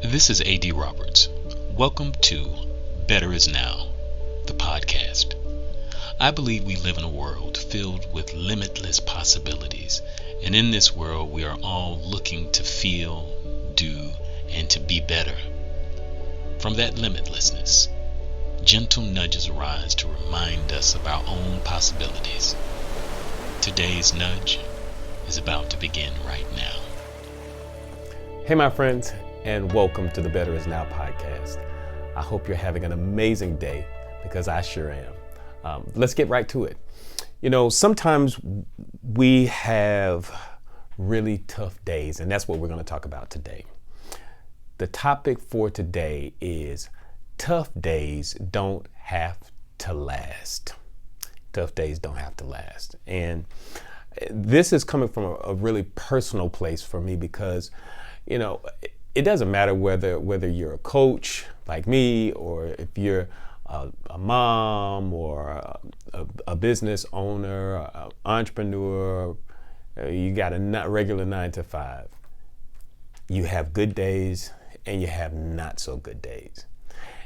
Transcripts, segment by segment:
This is A.D. Roberts. Welcome to Better Is Now, the podcast. I believe we live in a world filled with limitless possibilities, and in this world we are all looking to feel, do, and to be better. From that limitlessness, gentle nudges arise to remind us of our own possibilities. Today's nudge is about to begin right now. Hey, my friends, and welcome to the Better Is Now podcast. I hope you're having an amazing day because I sure am. Let's get right to it. You know, sometimes we have really tough days, and that's what we're going to talk about today. The topic for today is tough days don't have to last. Tough days don't have to last. And this is coming from a really personal place for me because, you know, it doesn't matter whether you're a coach like me or if you're a mom or a business owner, an entrepreneur, you got a regular 9 to 5. You have good days and you have not so good days.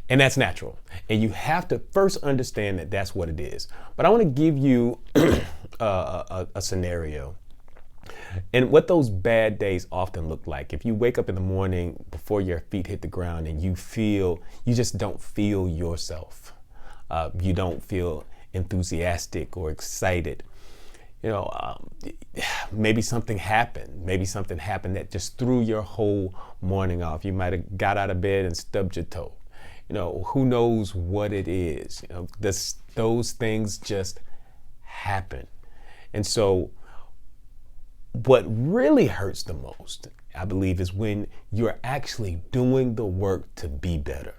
And that's natural. And you have to first understand that that's what it is. But I want to give you a scenario and what those bad days often look like. If you wake up in the morning before your feet hit the ground and you just don't feel yourself. You don't feel enthusiastic or excited. You know, maybe something happened. Maybe something happened that just threw your whole morning off. You might have got out of bed and stubbed your toe. You know, who knows what it is? You know, those things just happen. And so what really hurts the most, I believe, is when you're actually doing the work to be better.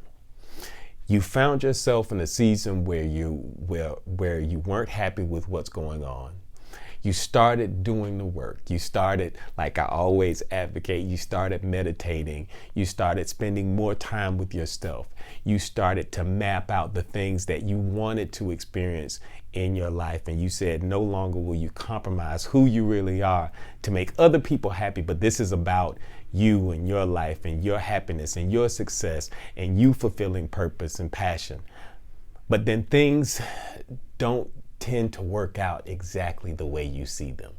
You found yourself in a season where you weren't happy with what's going on. You started doing the work. You started, like I always advocate, you started meditating. You started spending more time with yourself. You started to map out the things that you wanted to experience in your life. And you said, no longer will you compromise who you really are to make other people happy. But this is about you and your life and your happiness and your success and you fulfilling purpose and passion. But then things don't tend to work out exactly the way you see them,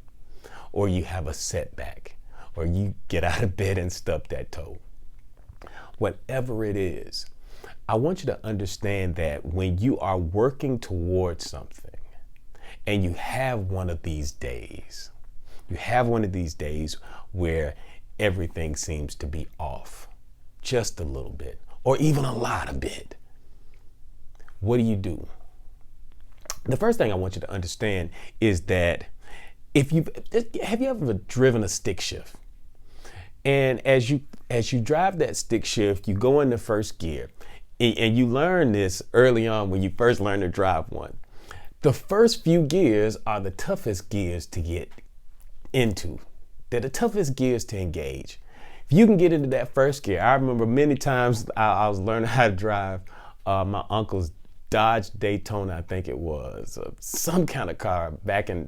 or you have a setback, or you get out of bed and stub that toe. Whatever it is, I want you to understand that when you are working towards something and you have one of these days where everything seems to be off just a little bit or even a lot of bit, what do? The first thing I want you to understand is that have you ever driven a stick shift? And as you drive that stick shift, you go into first gear, and you learn this early on when you first learn to drive one. The first few gears are the toughest gears to get into. They're the toughest gears to engage. If you can get into that first gear, I remember many times I was learning how to drive my uncle's Dodge Daytona, I think it was, some kind of car back in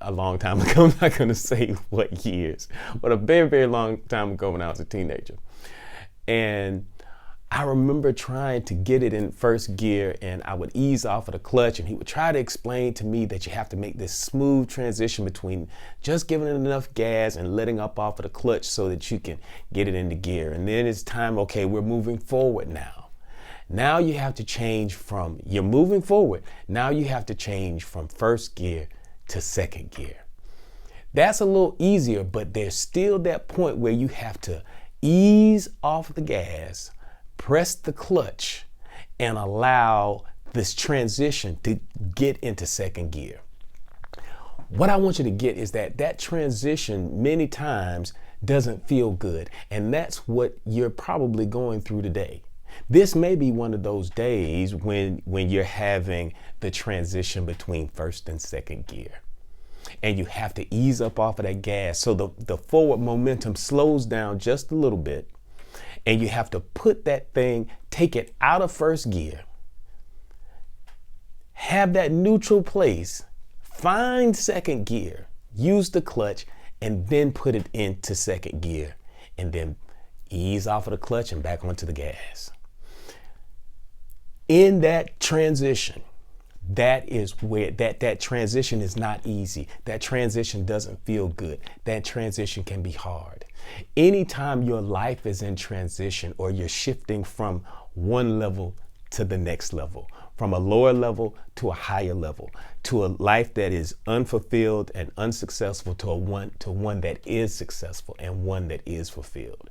a long time ago. I'm not going to say what years, but a very, very long time ago when I was a teenager. And I remember trying to get it in first gear, and I would ease off of the clutch, and he would try to explain to me that you have to make this smooth transition between just giving it enough gas and letting up off of the clutch so that you can get it into gear. And then it's time, okay, we're moving forward now. Now you have to change you're moving forward. Now you have to change from first gear to second gear. That's a little easier, but there's still that point where you have to ease off the gas, press the clutch, and allow this transition to get into second gear. What I want you to get is that transition many times doesn't feel good. And that's what you're probably going through today. This may be one of those days when you're having the transition between first and second gear. And you have to ease up off of that gas so the forward momentum slows down just a little bit. And you have to take it out of first gear, have that neutral place, find second gear, use the clutch, and then put it into second gear. And then ease off of the clutch and back onto the gas. In that transition, that is where that transition is not easy. That transition doesn't feel good. That transition can be hard. Anytime your life is in transition, or you're shifting from one level to the next level, from a lower level to a higher level, to a life that is unfulfilled and unsuccessful to one that is successful and one that is fulfilled.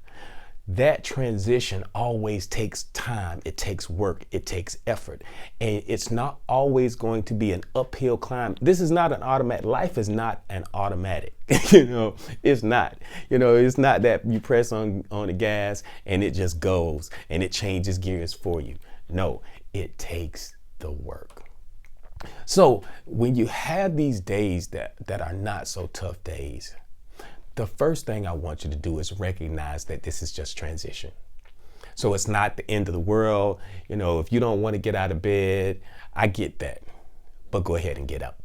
That transition always takes time. It takes work. It takes effort. And it's not always going to be an uphill climb. This is not an automatic. Life is not an automatic. It's not. It's not that you press on the gas and it just goes and it changes gears for you. No, it takes the work. So when you have these days that are not so tough days, the first thing I want you to do is recognize that this is just transition. So it's not the end of the world. If you don't want to get out of bed, I get that. But go ahead and get up.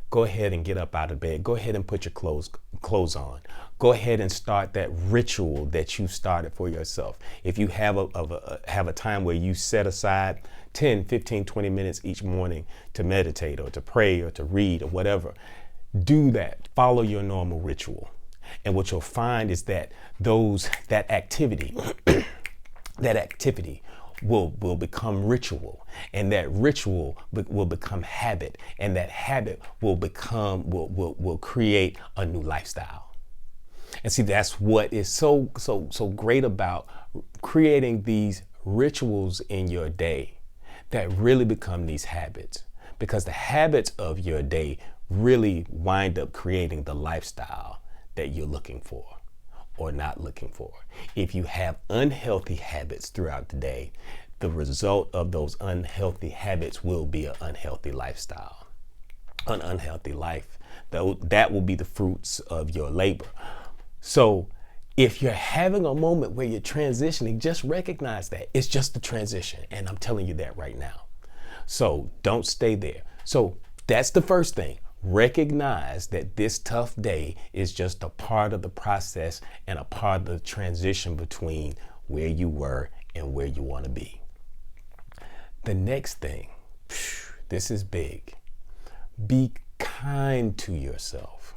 Go ahead and get up out of bed. Go ahead and put your clothes on. Go ahead and start that ritual that you started for yourself. If you have a time where you set aside 10, 15, 20 minutes each morning to meditate or to pray or to read or whatever, do that. Follow your normal ritual. And what you'll find is that that activity will become ritual, and that ritual will become habit, and that habit will create a new lifestyle. And see, that's what is so great about creating these rituals in your day that really become these habits, because the habits of your day really wind up creating the lifestyle that you're looking for or not looking for. If you have unhealthy habits throughout the day, the result of those unhealthy habits will be an unhealthy lifestyle, an unhealthy life. That will be the fruits of your labor. So if you're having a moment where you're transitioning, just recognize that it's just a transition. And I'm telling you that right now. So don't stay there. So that's the first thing. Recognize that this tough day is just a part of the process and a part of the transition between where you were and where you want to be. The next thing, this is big. Be kind to yourself.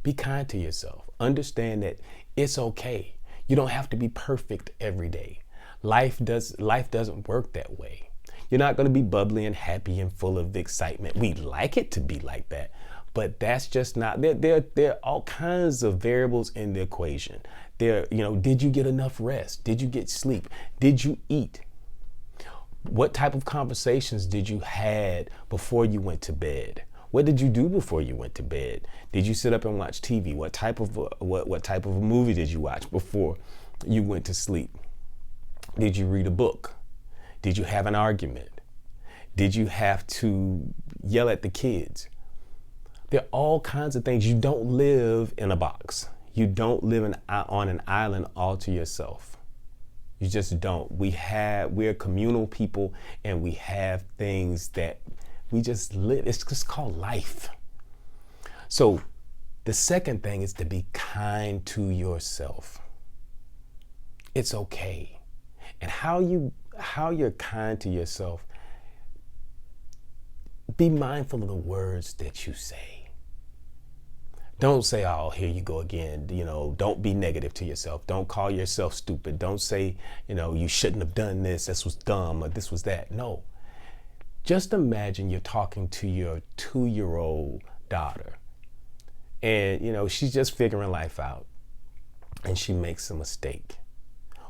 Be kind to yourself. Understand that it's okay. You don't have to be perfect every day. Life doesn't work that way. You're not going to be bubbly and happy and full of excitement. We'd like it to be like that, but that's just not. There are all kinds of variables in the equation. Did you get enough rest? Did you get sleep? Did you eat? What type of conversations did you had before you went to bed? What did you do before you went to bed? Did you sit up and watch TV? What type of a movie did you watch before you went to sleep? Did you read a book? Did you have an argument? Did you have to yell at the kids? There are all kinds of things. You don't live in a box. You don't live on an island all to yourself. You just don't. We're communal people, and we have things that we just live. It's just called life. So the second thing is to be kind to yourself. It's okay. And how you're kind to yourself, be mindful of the words that you say. Don't say, oh, here you go again. Don't be negative to yourself. Don't call yourself stupid. Don't say, you shouldn't have done this. This was dumb, or this was that. No. Just imagine you're talking to your 2-year-old daughter, and, she's just figuring life out, and she makes a mistake,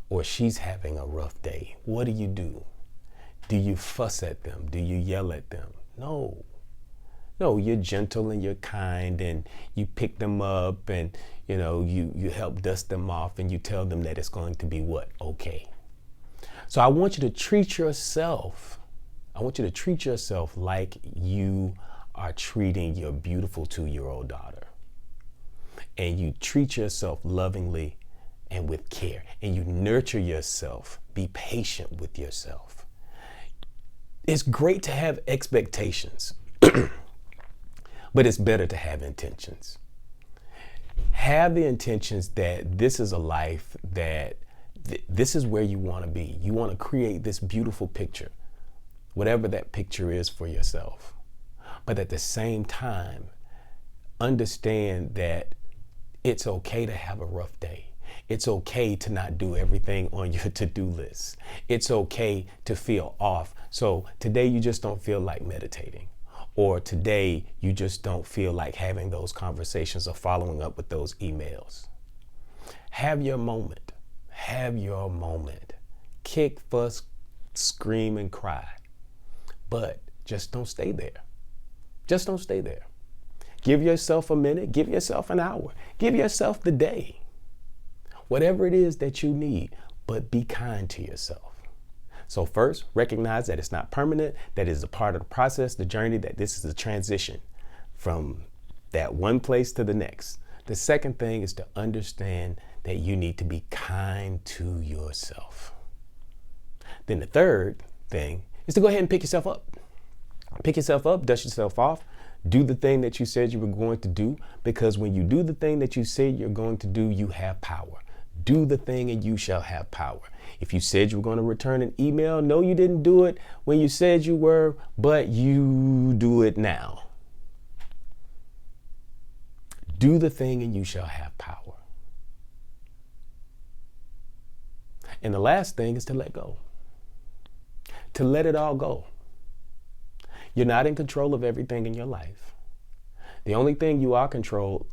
or she's having a rough day. What do? Do you fuss at them? Do you yell at them? No, you're gentle and you're kind, and you pick them up, and you help dust them off, and you tell them that it's going to be what? Okay. So I want you to treat yourself. Like you are treating your beautiful 2-year-old daughter, and you treat yourself lovingly and with care, and you nurture yourself. Be patient with yourself. It's great to have expectations, but it's better to have intentions. Have the intentions that this is a life that this is where you want to be. You want to create this beautiful picture, whatever that picture is for yourself. But at the same time, understand that it's okay to have a rough day. It's okay to not do everything on your to-do list. It's okay to feel off. So today you just don't feel like meditating, or today you just don't feel like having those conversations or following up with those emails. Have your moment. Have your moment. Kick, fuss, scream, and cry. But just don't stay there. Just don't stay there. Give yourself a minute. Give yourself an hour. Give yourself the day. Whatever it is that you need, but be kind to yourself. So first, recognize that it's not permanent, that it's a part of the process, the journey, that this is a transition from that one place to the next. The second thing is to understand that you need to be kind to yourself. Then the third thing is to go ahead and pick yourself up. Pick yourself up, dust yourself off, do the thing that you said you were going to do, because when you do the thing that you said you're going to do, you have power. Do the thing and you shall have power. If you said you were going to return an email, no, you didn't do it when you said you were, but you do it now. Do the thing and you shall have power. And the last thing is to let go. To let it all go. You're not in control of everything in your life. The only thing you are controlled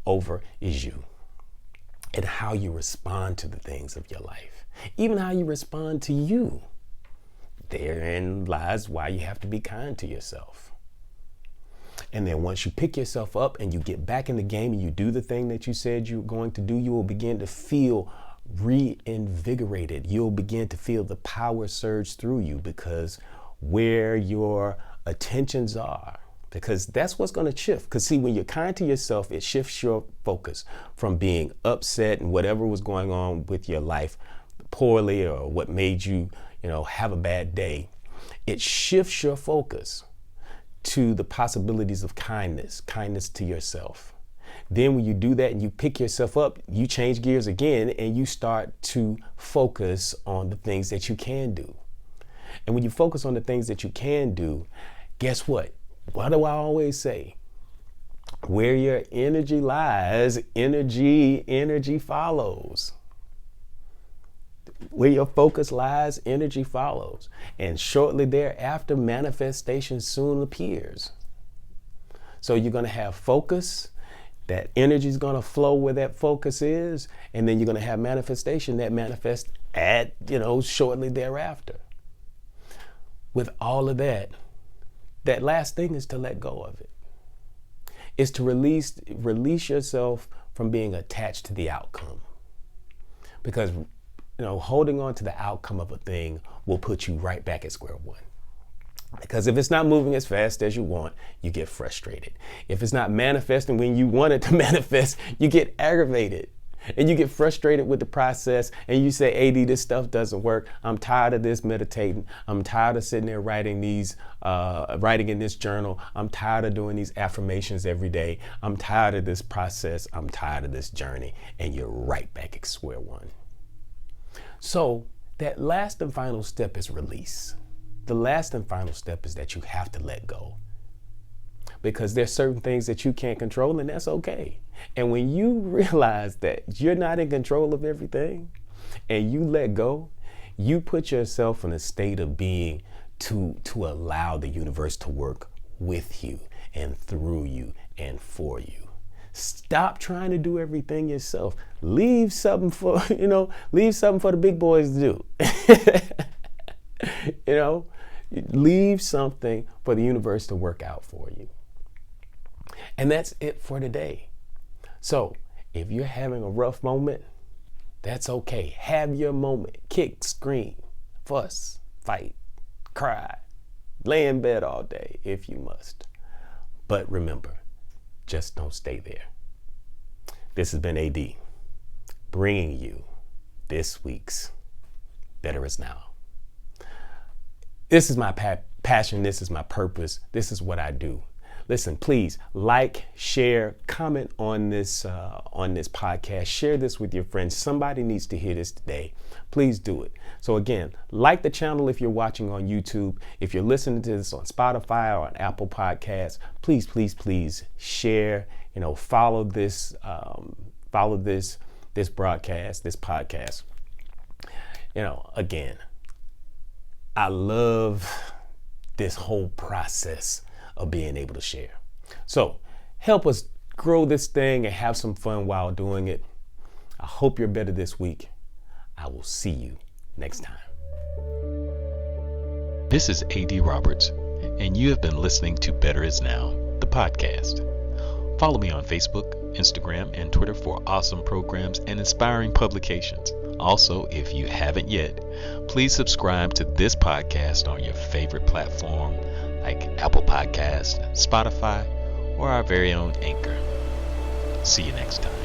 over is you and how you respond to the things of your life, even how you respond to you. Therein lies why you have to be kind to yourself. And then once you pick yourself up and you get back in the game and you do the thing that you said you were going to do, you will begin to feel reinvigorated. You'll begin to feel the power surge through you, because where your attentions are, because that's what's going to shift. Because see, when you're kind to yourself, it shifts your focus from being upset and whatever was going on with your life poorly, or what made you, have a bad day. It shifts your focus to the possibilities of kindness to yourself. Then when you do that and you pick yourself up, you change gears again and you start to focus on the things that you can do. And when you focus on the things that you can do, guess what? What do I always say? Where your energy lies, energy follows. Where your focus lies, energy follows. And shortly thereafter, manifestation soon appears. So you're going to have focus. That energy is going to flow where that focus is. And then you're going to have manifestation that manifests at, shortly thereafter. With all of that, that last thing is to let go of it. It's to release yourself from being attached to the outcome. Because, holding on to the outcome of a thing will put you right back at square one. Because if it's not moving as fast as you want, you get frustrated. If it's not manifesting when you want it to manifest, you get aggravated. And you get frustrated with the process and you say, AD, this stuff doesn't work. I'm tired of this meditating. I'm tired of sitting there writing in this journal. I'm tired of doing these affirmations every day. I'm tired of this process. I'm tired of this journey. And you're right back at square one. So that last and final step is release. The last and final step is that you have to let go. Because there's certain things that you can't control, and that's okay. And when you realize that you're not in control of everything and you let go, you put yourself in a state of being to allow the universe to work with you and through you and for you. Stop trying to do everything yourself. Leave something for the big boys to do. Leave something for the universe to work out for you. And that's it for today. So if you're having a rough moment, that's okay. Have your moment. Kick, scream, fuss, fight, cry, lay in bed all day if you must. But remember, just don't stay there. This has been AD, bringing you this week's Better Is Now. This is my passion. This is my purpose. This is what I do. Listen, please like, share, comment on this podcast. Share this with your friends. Somebody needs to hear this today. Please do it. So again, like the channel if you're watching on YouTube. If you're listening to this on Spotify or on Apple Podcasts, please share. Follow this broadcast, this podcast. Again, I love this whole process of being able to share. So help us grow this thing and have some fun while doing it. I hope you're better this week. I will see you next time. This is A.D. Roberts, and you have been listening to Better Is Now, the podcast. Follow me on Facebook, Instagram, and Twitter for awesome programs and inspiring publications. Also, if you haven't yet, please subscribe to this podcast on your favorite platform like Apple Podcasts, Spotify, or our very own Anchor. See you next time.